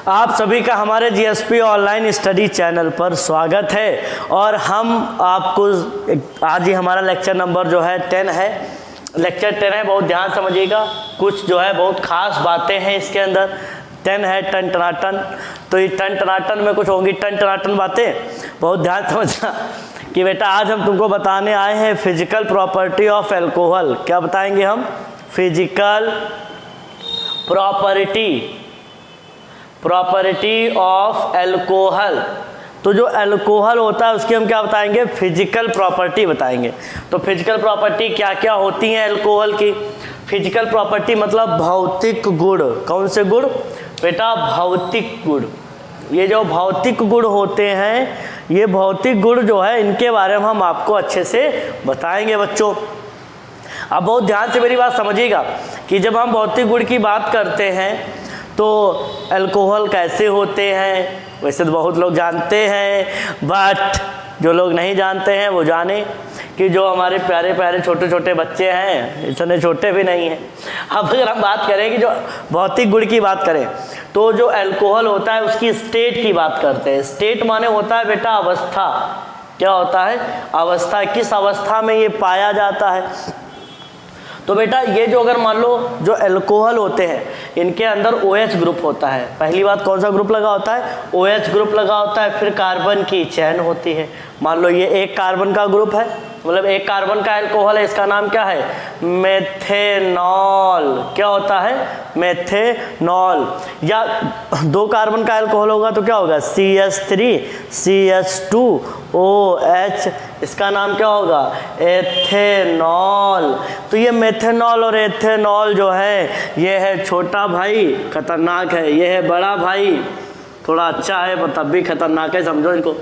आप सभी का हमारे जीएसपी ऑनलाइन स्टडी चैनल पर स्वागत है। और हम आपको आज ही हमारा लेक्चर नंबर जो है 10 है, लेक्चर 10 है। बहुत ध्यान समझिएगा, कुछ जो है बहुत खास बातें हैं इसके अंदर। 10 है टन टनाटन, तो ये टन टनाटन में कुछ होंगी टन टनाटन बातें। बहुत ध्यान समझना कि बेटा आज हम तुमको बताने आए हैं फिजिकल प्रॉपर्टी ऑफ एल्कोहल। क्या बताएंगे हम? Physical property of alcohol. तो जो एल्कोहल होता है उसकी हम क्या बताएंगे? फिजिकल प्रॉपर्टी बताएंगे। तो फिजिकल प्रॉपर्टी क्या क्या होती हैं एल्कोहल की? फिजिकल प्रॉपर्टी मतलब भौतिक गुण। कौन से गुण बेटा? भौतिक गुण। ये जो भौतिक गुण होते हैं, ये भौतिक गुण जो है इनके बारे में हम आपको अच्छे से बताएंगे बच्चों। अब बहुत ध्यान से मेरी बात समझिएगा कि जब हम भौतिक गुण की बात करते हैं तो अल्कोहल कैसे होते हैं, वैसे तो बहुत लोग जानते हैं, बट जो लोग नहीं जानते हैं वो जाने कि जो हमारे प्यारे प्यारे छोटे छोटे बच्चे हैं, इतने छोटे भी नहीं हैं। अब अगर हम बात करें कि जो भौतिक गुण की बात करें तो जो अल्कोहल होता है उसकी स्टेट की बात करते हैं। स्टेट माने होता है बेटा अवस्था। क्या होता है? अवस्था। किस अवस्था में ये पाया जाता है? तो बेटा ये जो अगर मान लो जो अल्कोहल होते हैं इनके अंदर OH ग्रुप होता है। पहली बात कौन सा ग्रुप लगा होता है? OH ग्रुप लगा होता है। फिर कार्बन की चेन होती है। मान लो ये एक कार्बन का ग्रुप है, मतलब एक कार्बन का अल्कोहल है, इसका नाम क्या है? मेथेनॉल। क्या होता है? मेथेनॉल। या दो कार्बन का अल्कोहल होगा तो क्या होगा? CH3 CH2OH, इसका नाम क्या होगा? एथेनॉल। तो ये मेथेनॉल और एथेनॉल जो है ये है छोटा भाई, खतरनाक है। ये है बड़ा भाई, थोड़ा अच्छा है पर तब भी खतरनाक है, समझो इनको।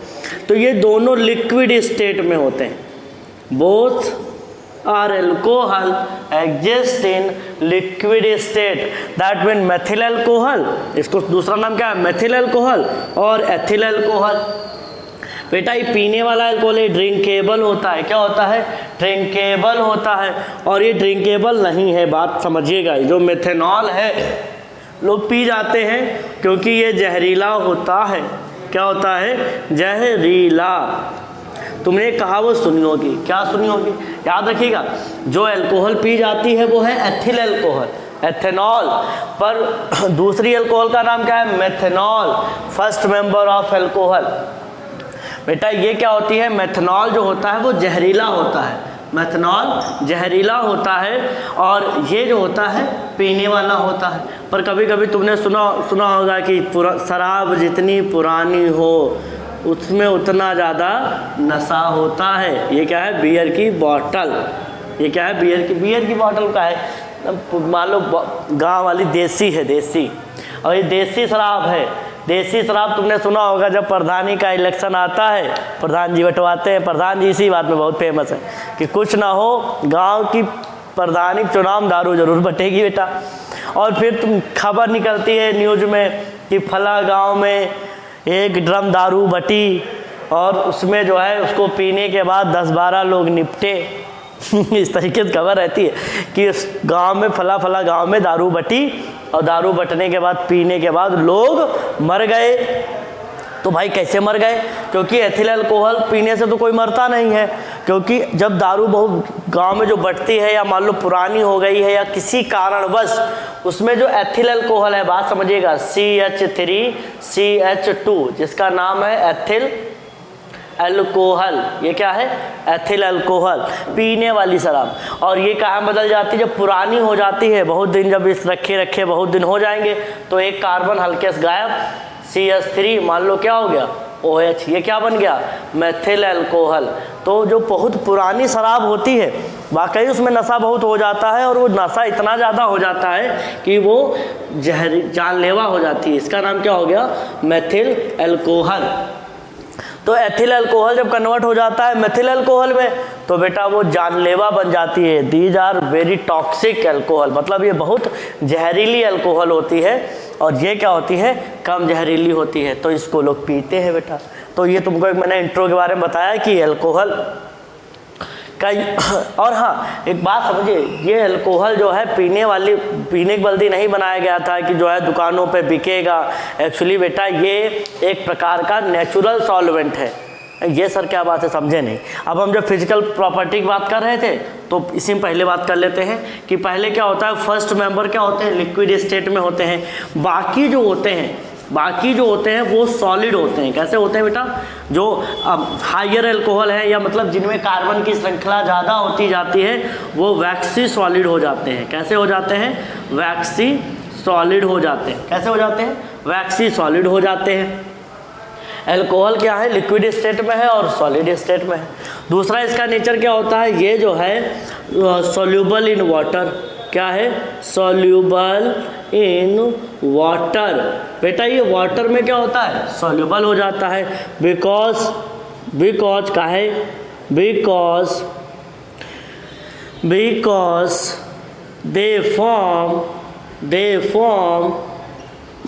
तो ये दोनों लिक्विड स्टेट में होते हैं। Both are alcohol exist in liquid state, that mean methyl alcohol, इसको दूसरा नाम क्या है? मेथिल एल्कोहल और एथिल एल्कोहल। बेटा ये पीने वाला एल्कोहल है, ड्रिंकेबल होता है। क्या होता है? ड्रिंकेबल होता है। और ये ड्रिंकेबल नहीं है, बात समझिएगा। जो मेथेनॉल है लोग पी जाते हैं क्योंकि ये जहरीला होता है। क्या होता है? जहरीला। तुमने कहा वो सुनी होगी। क्या सुनी होगी? याद रखिएगा, जो अल्कोहल पी जाती है वो है एथिल अल्कोहल, एथेनॉल। पर दूसरी अल्कोहल का नाम क्या है? Methanol, first member of alcohol. बेटा ये क्या होती है? मेथेनॉल जो होता है वो जहरीला होता है। मेथेनॉल जहरीला होता है और ये जो होता है पीने वाला होता है। पर कभी कभी तुमने सुना होगा कि शराब जितनी पुरानी हो उसमें उतना ज़्यादा नशा होता है। ये क्या है? बियर की बॉटल। ये क्या है? बियर की बॉटल का है। मान लो गाँव वाली देसी है, देसी, और ये देसी शराब है। देसी शराब तुमने सुना होगा, जब प्रधानी का इलेक्शन आता है प्रधान जी बंटवाते हैं। प्रधान जी इसी बात में बहुत फेमस है कि कुछ ना हो गांव की प्रधानी चुनाव दारू जरूर बटेगी बेटा। और फिर तुम खबर निकलती है न्यूज़ में कि फला गांव में 1 ड्रम दारू बटी और उसमें जो है उसको पीने के बाद 10-12 लोग निपटे। इस तरीके से खबर रहती है कि उस गांव में फला गांव में दारू बटी और दारू बटने के बाद पीने के बाद लोग मर गए। तो भाई कैसे मर गए? क्योंकि एथिल अल्कोहल पीने से तो कोई मरता नहीं है। क्योंकि जब दारू बहुत गांव में जो बटती है या मान लो पुरानी हो गई है या किसी कारणवश उसमें जो एथिल अल्कोहल है, बात समझिएगा, CH3 CH2, जिसका नाम है एथिल अल्कोहल। ये क्या है? एथिल अल्कोहल, पीने वाली शराब। और ये कहाँ बदल जाती है? जब पुरानी हो जाती है, बहुत दिन जब इस रखे बहुत दिन हो जाएंगे तो एक कार्बन हल्के से गायब, CH3 मान लो क्या हो गया? OH। ये क्या बन गया? Methyl alcohol. तो जो बहुत पुरानी शराब होती है वाकई उसमें नशा बहुत हो जाता है, और वो नशा इतना ज़्यादा हो जाता है कि वो जानलेवा हो जाती है। इसका नाम क्या हो गया? Methyl alcohol. तो एथिल अल्कोहल जब कन्वर्ट हो जाता है मेथिल अल्कोहल में तो बेटा वो जानलेवा बन जाती है। These are very toxic alcohol, मतलब ये बहुत जहरीली अल्कोहल होती है। और ये क्या होती है? कम जहरीली होती है, तो इसको लोग पीते हैं बेटा। तो ये तुमको एक मैंने इंट्रो के बारे में बताया कि अल्कोहल कई और हाँ एक बात समझिए, ये अल्कोहल जो है पीने की बल्दी नहीं बनाया गया था कि जो है दुकानों पे बिकेगा। एक्चुअली बेटा ये एक प्रकार का नेचुरल सॉल्वेंट है। ये सर क्या बात है, समझे नहीं। अब हम जब फिजिकल प्रॉपर्टी की बात कर रहे थे तो इसी में पहले बात कर लेते हैं कि पहले क्या होता है, फर्स्ट मेंबर क्या होते हैं, लिक्विड स्टेट में होते हैं। बाकी जो होते हैं वो सॉलिड होते हैं। कैसे होते हैं बेटा, जो हायर अल्कोहल है या मतलब जिनमें कार्बन की श्रृंखला ज़्यादा होती जाती है वो वैक्सी सॉलिड हो जाते हैं। कैसे हो जाते हैं, वैक्सी सॉलिड हो जाते हैं। कैसे हो जाते हैं, वैक्सी सॉलिड हो जाते हैं। अल्कोहल क्या है, लिक्विड स्टेट में है और सॉलिड स्टेट में है। दूसरा इसका नेचर क्या होता है, ये जो है सॉल्यूबल इन वाटर। क्या है, सॉल्यूबल इन वाटर। बेटा ये वाटर में क्या होता है, सॉल्यूबल हो जाता है। बिकॉज का है, because they form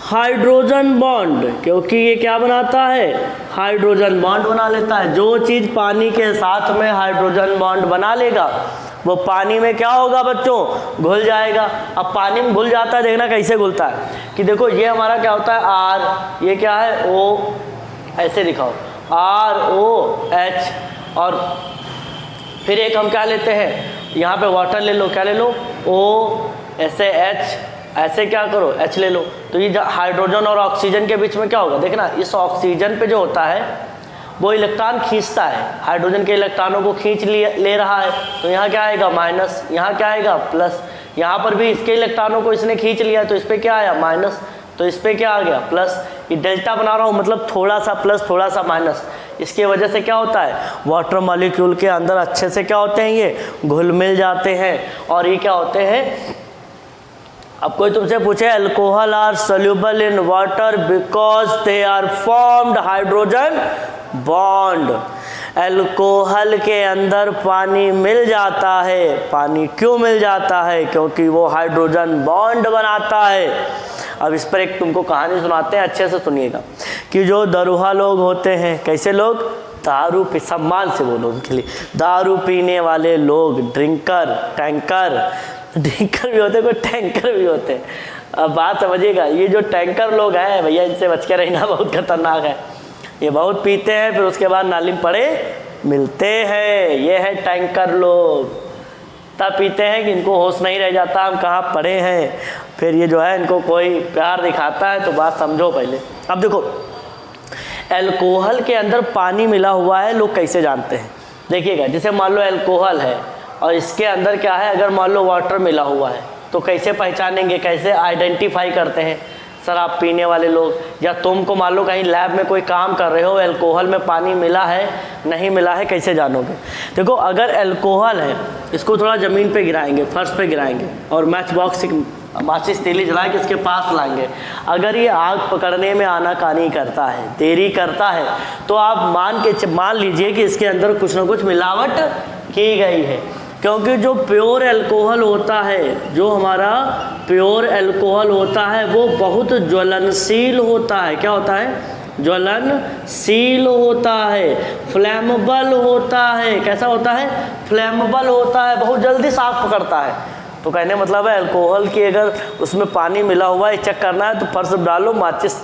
hydrogen bond. क्योंकि ये क्या बनाता है, हाइड्रोजन बॉन्ड बना लेता है। जो चीज़ पानी के साथ में हाइड्रोजन बॉन्ड बना लेगा वो पानी में क्या होगा बच्चों, घुल जाएगा। अब पानी में घुल जाता है, देखना कैसे घुलता है कि देखो ये हमारा क्या होता है R, ये क्या है O, ऐसे दिखाओ ROH, और फिर एक हम क्या लेते हैं, यहाँ पे वाटर ले लो, क्या ले लो O, ऐसे H, ऐसे क्या करो H ले लो। तो ये हाइड्रोजन और ऑक्सीजन के बीच में क्या होगा, देखना इस ऑक्सीजन पे जो होता है वो इलेक्ट्रॉन खींचता है, हाइड्रोजन के इलेक्ट्रॉनों को खींच ले रहा है। तो यहाँ क्या आएगा माइनस, यहाँ क्या आएगा प्लस। यहाँ पर भी इसके इलेक्ट्रॉनों को इसने खींच लिया तो इस पर क्या आया माइनस, तो इस पर क्या आ गया प्लस। ये डेल्टा बना रहा हूँ मतलब थोड़ा सा प्लस थोड़ा सा माइनस। इसकी वजह से क्या होता है, वाटर मॉलिक्यूल के अंदर अच्छे से क्या होते हैं, ये घुल मिल जाते हैं। और ये क्या होते हैं, अब कोई तुमसे पूछे alcohol are soluble in water because they are formed hydrogen bond. अल्कोहल के अंदर पानी मिल जाता है। पानी क्यों मिल जाता है, क्योंकि वो हाइड्रोजन बॉन्ड बनाता है। अब इस पर एक तुमको कहानी सुनाते हैं, अच्छे से सुनिएगा कि जो दरुहा लोग होते हैं, कैसे लोग, दारू पी, सम्मान से बोलो उनके लिए, दारू पीने वाले लोग, ड्रिंकर, टैंकर भी होते हैं, कोई टैंकर भी होते हैं। अब बात समझिएगा, ये जो टैंकर लोग हैं भैया इनसे बच के रहना, बहुत खतरनाक है। ये बहुत पीते हैं फिर उसके बाद नाली में पड़े मिलते हैं। ये है टैंकर लोग, तब पीते हैं कि इनको होश नहीं रह जाता हम कहाँ पड़े हैं। फिर ये जो है इनको कोई प्यार दिखाता है तो बात समझो पहले। अब देखो अल्कोहल के अंदर पानी मिला हुआ है, लोग कैसे जानते हैं, देखिएगा। जैसे मान लो अल्कोहल है और इसके अंदर क्या है, अगर मान लो वाटर मिला हुआ है तो कैसे पहचानेंगे, कैसे आइडेंटिफाई करते हैं शराब पीने वाले लोग। या तुमको मान लो कहीं लैब में कोई काम कर रहे हो, अल्कोहल में पानी मिला है नहीं मिला है, कैसे जानोगे। देखो अगर अल्कोहल है इसको थोड़ा ज़मीन पे गिराएंगे, फर्श पे गिराएंगे और मैच बॉक्स माचिस तीली जला के इसके पास लाएंगे। अगर ये आग पकड़ने में आनाकानी करता है, देरी करता है, तो आप मान लीजिए कि इसके अंदर कुछ ना कुछ मिलावट की गई है। क्योंकि जो प्योर अल्कोहल होता है, जो हमारा प्योर अल्कोहल होता है वो बहुत ज्वलनशील होता है। क्या होता है, ज्वलनशील होता है, फ्लैमेबल होता है। कैसा होता है, फ्लैमेबल होता है, बहुत जल्दी साग पकड़ता है। तो कहने मतलब है अल्कोहल की अगर उसमें पानी मिला हुआ है, चेक करना है तो फर्श डालो, माचिस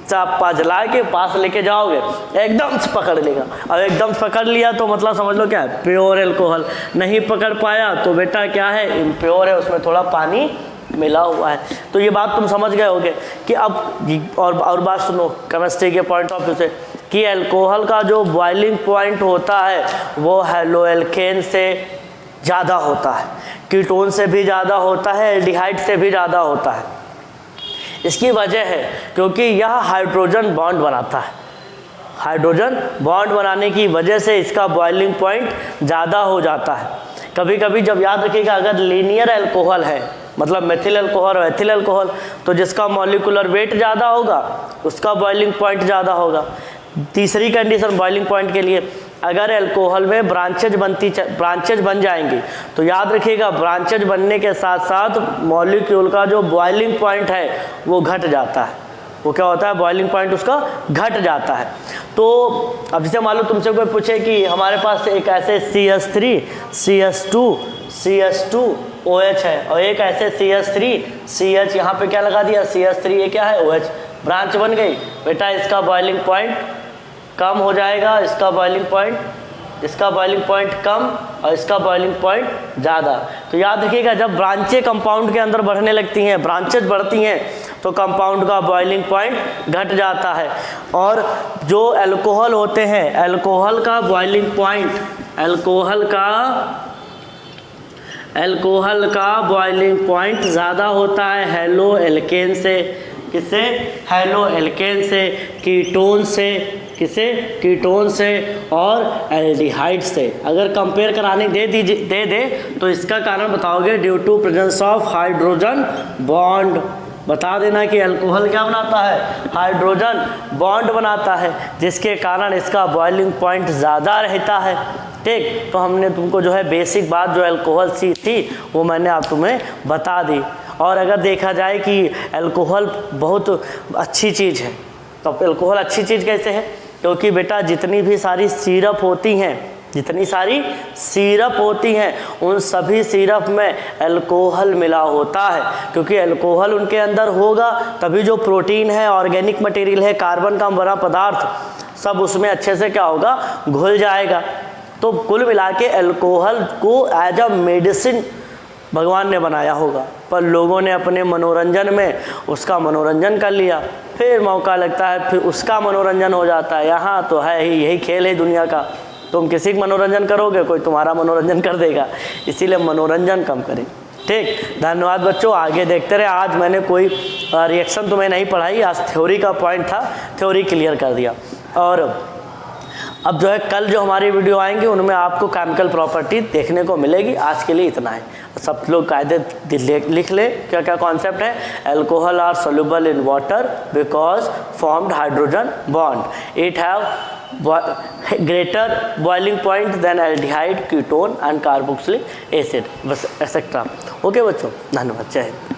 चापा जला के पास लेके जाओगे, एकदम से पकड़ लेगा। अब एकदम से पकड़ लिया तो मतलब समझ लो क्या है, प्योर अल्कोहल। नहीं पकड़ पाया तो बेटा क्या है, इम्प्योर है, उसमें थोड़ा पानी मिला हुआ है। तो ये बात तुम समझ गए होगे कि अब और बात सुनो केमिस्ट्री के पॉइंट ऑफ व्यू से कि अल्कोहल का जो बॉइलिंग पॉइंट होता है वो हेलोएल्केन से ज़्यादा होता है, कीटोन से भी ज़्यादा होता है, एल्डिहाइड से भी ज़्यादा होता है। इसकी वजह है क्योंकि यह हाइड्रोजन बॉन्ड बनाता है। हाइड्रोजन बॉन्ड बनाने की वजह से इसका बॉइलिंग पॉइंट ज़्यादा हो जाता है। कभी कभी जब याद रखिएगा अगर लीनियर अल्कोहल है, मतलब मेथिल अल्कोहल और एथिल अल्कोहल, तो जिसका मॉलिक्यूलर वेट ज़्यादा होगा उसका बॉइलिंग पॉइंट ज़्यादा होगा। तीसरी कंडीशन बॉइलिंग पॉइंट के लिए, अगर अल्कोहल में ब्रांचेज बन जाएंगी तो याद रखिएगा ब्रांचेज बनने के साथ साथ मॉलिक्यूल का जो बॉइलिंग पॉइंट है वो घट जाता है। वो क्या होता है, बॉइलिंग पॉइंट उसका घट जाता है। तो अब जैसे मान लो तुमसे कोई पूछे कि हमारे पास एक ऐसे CH3 CH2 CH2 OH है और एक ऐसे CH3 CH यहाँ पे क्या लगा दिया CH3, ये क्या है OH, ब्रांच बन गई बेटा। इसका बॉइलिंग पॉइंट कम हो जाएगा, इसका बॉइलिंग पॉइंट कम और इसका बॉइलिंग पॉइंट ज़्यादा। तो याद रखिएगा जब ब्रांचें कंपाउंड के अंदर बढ़ने लगती हैं, ब्रांचेज बढ़ती हैं तो कंपाउंड का बॉइलिंग पॉइंट घट जाता है। और जो अल्कोहल होते हैं, अल्कोहल का बॉइलिंग पॉइंट, अल्कोहल का बॉइलिंग पॉइंट ज़्यादा होता है हेलो एल्केन से। किससे? हेलो एल्केन से, कीटोन से, किसे? कीटोन से और एल्डिहाइड से। अगर कंपेयर कराने दे तो इसका कारण बताओगे due to presence of hydrogen bond. बता देना कि अल्कोहल क्या बनाता है? हाइड्रोजन बॉन्ड बनाता है, जिसके कारण इसका बॉइलिंग पॉइंट ज़्यादा रहता है। ठीक, तो हमने तुमको जो है बेसिक बात जो अल्कोहल सी थी वो मैंने आप तुम्हें बता दी। और अगर देखा जाए कि अल्कोहल बहुत अच्छी चीज़ है, तो अल्कोहल अच्छी चीज़ कैसे है? क्योंकि बेटा जितनी भी सारी सिरप होती हैं उन सभी सिरप में अल्कोहल मिला होता है। क्योंकि अल्कोहल उनके अंदर होगा तभी जो प्रोटीन है, ऑर्गेनिक मटेरियल है, कार्बन का बना पदार्थ, सब उसमें अच्छे से क्या होगा? घुल जाएगा। तो कुल मिला के अल्कोहल को एज अ मेडिसिन भगवान ने बनाया होगा, पर लोगों ने अपने मनोरंजन में उसका मनोरंजन कर लिया, फिर मौका लगता है फिर उसका मनोरंजन हो जाता है। यहाँ तो है ही, यही खेल है दुनिया का। तुम किसी का मनोरंजन करोगे, कोई तुम्हारा मनोरंजन कर देगा, इसीलिए मनोरंजन कम करें। ठीक, धन्यवाद बच्चों, आगे देखते रहे। आज मैंने कोई रिएक्शन तुम्हें नहीं पढ़ाई, आज थ्योरी का पॉइंट था, थ्योरी क्लियर कर दिया। और अब जो है कल जो हमारी वीडियो आएंगे उनमें आपको केमिकल प्रॉपर्टी देखने को मिलेगी। आज के लिए इतना है। सब लोग कायदे लिख ले क्या क्या कॉन्सेप्ट है। Alcohol are soluble in water because formed hydrogen bond, it have greater boiling point than aldehyde, ketone and carboxylic acid, बस एक्सेट्रा। ओके बच्चों, धन्यवाद, जय हिंद।